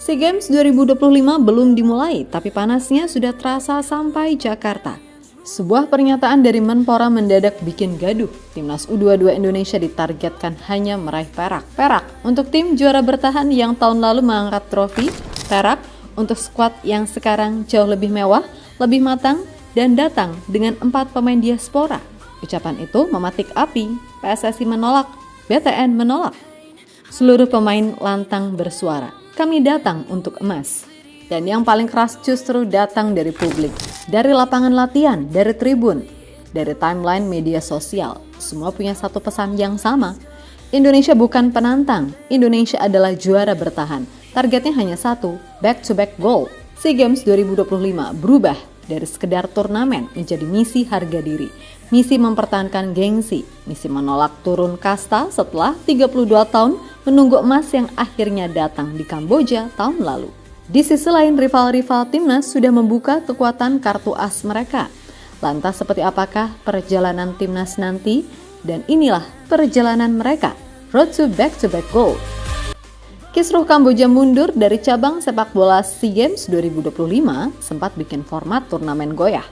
SEA Games 2025 belum dimulai, tapi panasnya sudah terasa sampai Jakarta. Sebuah pernyataan dari Menpora mendadak bikin gaduh. Timnas U22 Indonesia ditargetkan hanya meraih perak untuk tim juara bertahan yang tahun lalu mengangkat trofi, perak untuk skuad yang sekarang jauh lebih mewah, lebih matang, dan datang dengan 4 pemain diaspora. Ucapan itu mematik api, PSSI menolak, BTN menolak. Seluruh pemain lantang bersuara, kami datang untuk emas. Dan yang paling keras justru datang dari publik, dari lapangan latihan, dari tribun, dari timeline media sosial. Semua punya satu pesan yang sama. Indonesia bukan penantang, Indonesia adalah juara bertahan. Targetnya hanya satu, back-to-back goal. SEA Games 2025 berubah dari sekedar turnamen menjadi misi harga diri, misi mempertahankan gengsi, misi menolak turun kasta setelah 32 tahun menunggu emas yang akhirnya datang di Kamboja tahun lalu. Di sisi lain, rival-rival timnas sudah membuka kekuatan kartu as mereka. Lantas seperti apakah perjalanan timnas nanti? Dan inilah perjalanan mereka, road to back-to-back goal. Kisruh Kamboja mundur dari cabang sepak bola SEA Games 2025 sempat bikin format turnamen goyah.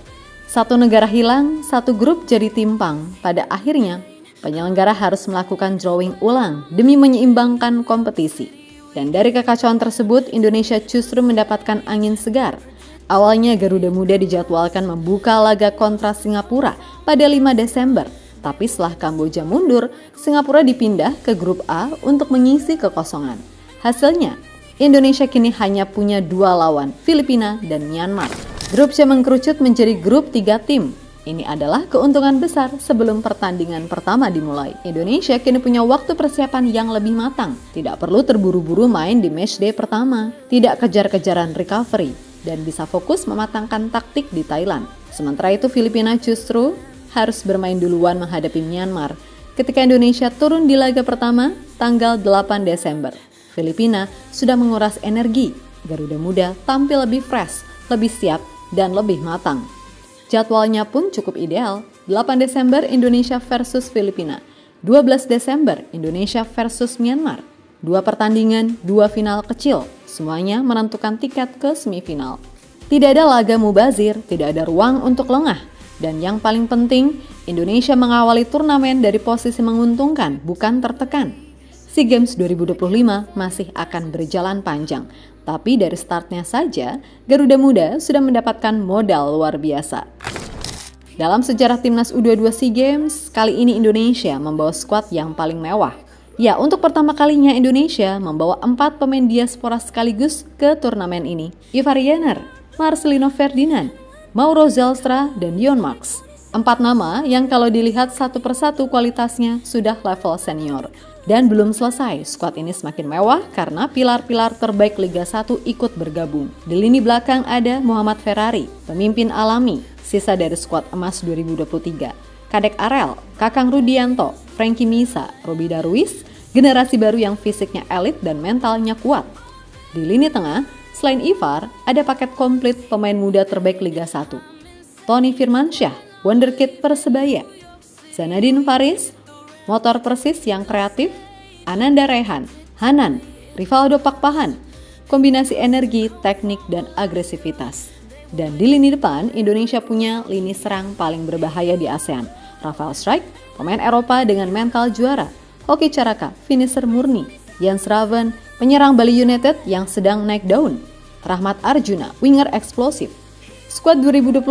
Satu negara hilang, satu grup jadi timpang. Pada akhirnya, penyelenggara harus melakukan drawing ulang demi menyeimbangkan kompetisi. Dan dari kekacauan tersebut, Indonesia justru mendapatkan angin segar. Awalnya Garuda Muda dijadwalkan membuka laga kontra Singapura pada 5 Desember. Tapi setelah Kamboja mundur, Singapura dipindah ke grup A untuk mengisi kekosongan. Hasilnya, Indonesia kini hanya punya 2 lawan, Filipina dan Myanmar. Grup C mengkerucut menjadi grup 3 tim. Ini adalah keuntungan besar sebelum pertandingan pertama dimulai. Indonesia kini punya waktu persiapan yang lebih matang. Tidak perlu terburu-buru main di matchday pertama. Tidak kejar-kejaran recovery. Dan bisa fokus mematangkan taktik di Thailand. Sementara itu Filipina justru harus bermain duluan menghadapi Myanmar ketika Indonesia turun di laga pertama tanggal 8 Desember. Filipina sudah menguras energi. Garuda Muda tampil lebih fresh, lebih siap, dan lebih matang. Jadwalnya pun cukup ideal. 8 Desember Indonesia versus Filipina. 12 Desember Indonesia versus Myanmar. 2 pertandingan, 2 final kecil. Semuanya menentukan tiket ke semifinal. Tidak ada laga mubazir, tidak ada ruang untuk lengah. Dan yang paling penting, Indonesia mengawali turnamen dari posisi menguntungkan, bukan tertekan. SEA Games 2025 masih akan berjalan panjang, tapi dari startnya saja, Garuda Muda sudah mendapatkan modal luar biasa. Dalam sejarah timnas U22 SEA Games, kali ini Indonesia membawa skuad yang paling mewah. Ya, untuk pertama kalinya Indonesia membawa 4 pemain diaspora sekaligus ke turnamen ini. Ivar Jenner, Marcelino Ferdinand, Mauro Zelstra, dan Dion Max. 4 nama yang kalau dilihat satu persatu kualitasnya sudah level senior. Dan belum selesai, skuad ini semakin mewah karena pilar-pilar terbaik Liga 1 ikut bergabung. Di lini belakang ada Muhammad Ferrari, pemimpin alami, sisa dari skuad emas 2023. Kadek Arel, Kakang Rudianto, Frankie Misa, Roby Darwis, generasi baru yang fisiknya elit dan mentalnya kuat. Di lini tengah, selain Ivar, ada paket komplit pemain muda terbaik Liga 1. Tony Firmansyah, wonderkid Persebaya. Zanadin Faris, motor Persis yang kreatif. Ananda Rehan, Hanan, Rivaldo Pakpahan, kombinasi energi, teknik, dan agresivitas. Dan di lini depan, Indonesia punya lini serang paling berbahaya di ASEAN. Rafael Strijk, pemain Eropa dengan mental juara. Hoki Caraka, finisher murni. Jens Raven, penyerang Bali United yang sedang naik daun. Rahmat Arjuna, winger eksplosif. Skuad 2025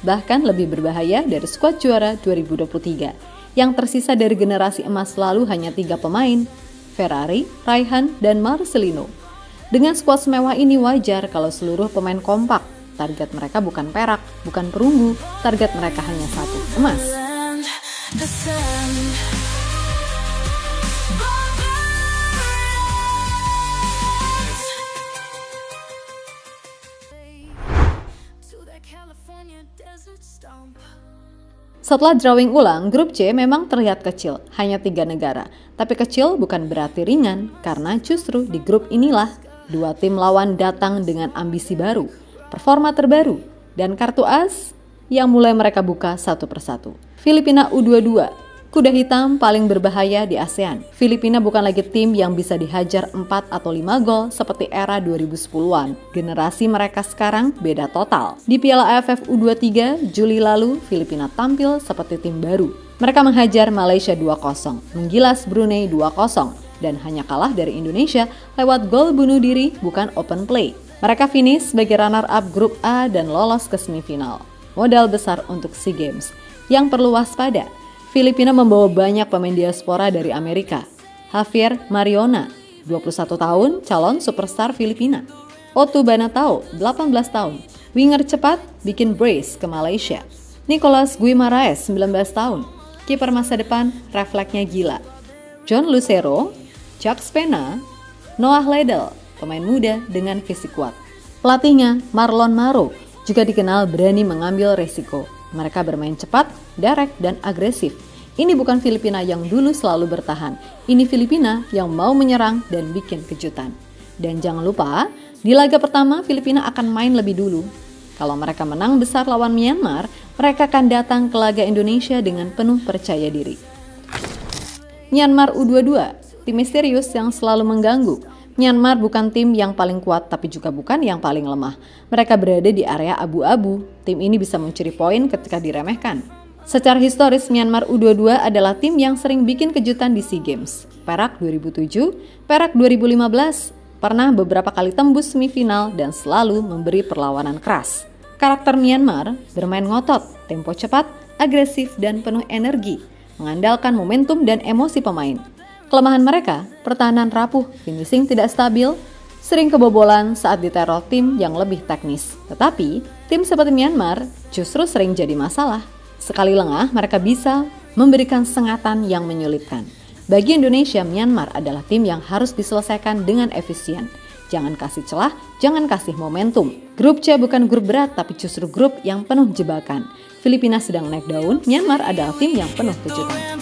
bahkan lebih berbahaya dari skuad juara 2023. Yang tersisa dari generasi emas lalu hanya 3 pemain, Ferrari, Raihan, dan Marcelino. Dengan skuad semewah ini wajar kalau seluruh pemain kompak. Target mereka bukan perak, bukan perunggu, target mereka hanya satu, emas. Setelah drawing ulang, grup C memang terlihat kecil, hanya 3 negara. Tapi kecil bukan berarti ringan, karena justru di grup inilah 2 tim lawan datang dengan ambisi baru, performa terbaru, dan kartu as yang mulai mereka buka satu persatu. Filipina U22 Kuda hitam paling berbahaya di ASEAN. Filipina bukan lagi tim yang bisa dihajar 4 atau 5 gol seperti era 2010-an. Generasi mereka sekarang beda total. Di Piala AFF U23 Juli lalu, Filipina tampil seperti tim baru. Mereka menghajar Malaysia 2-0, menggilas Brunei 2-0, dan hanya kalah dari Indonesia lewat gol bunuh diri bukan open play. Mereka finish sebagai runner-up grup A dan lolos ke semifinal. Modal besar untuk SEA Games. Yang perlu waspada, Filipina membawa banyak pemain diaspora dari Amerika. Javier Mariona, 21 tahun, calon superstar Filipina. Otu Banatao, 18 tahun, winger cepat bikin brace ke Malaysia. Nicolas Guimaraes, 19 tahun, kiper masa depan, refleksnya gila. John Lucero, Jacques Pena, Noah Ledel, pemain muda dengan fisik kuat. Pelatihnya, Marlon Maro, juga dikenal berani mengambil resiko. Mereka bermain cepat, direct, dan agresif. Ini bukan Filipina yang dulu selalu bertahan. Ini Filipina yang mau menyerang dan bikin kejutan. Dan jangan lupa, di laga pertama Filipina akan main lebih dulu. Kalau mereka menang besar lawan Myanmar, mereka akan datang ke laga Indonesia dengan penuh percaya diri. Myanmar U22, tim misterius yang selalu mengganggu. Myanmar bukan tim yang paling kuat tapi juga bukan yang paling lemah. Mereka berada di area abu-abu. Tim ini bisa mencuri poin ketika diremehkan. Secara historis, Myanmar U22 adalah tim yang sering bikin kejutan di SEA Games. Perak 2007, Perak 2015, pernah beberapa kali tembus semifinal dan selalu memberi perlawanan keras. Karakter Myanmar bermain ngotot, tempo cepat, agresif dan penuh energi, mengandalkan momentum dan emosi pemain. Kelemahan mereka, pertahanan rapuh, finishing tidak stabil, sering kebobolan saat diteror tim yang lebih teknis. Tetapi, tim seperti Myanmar justru sering jadi masalah. Sekali lengah, mereka bisa memberikan sengatan yang menyulitkan. Bagi Indonesia, Myanmar adalah tim yang harus diselesaikan dengan efisien. Jangan kasih celah, jangan kasih momentum. Grup C bukan grup berat, tapi justru grup yang penuh jebakan. Filipina sedang naik daun, Myanmar adalah tim yang penuh kejutan.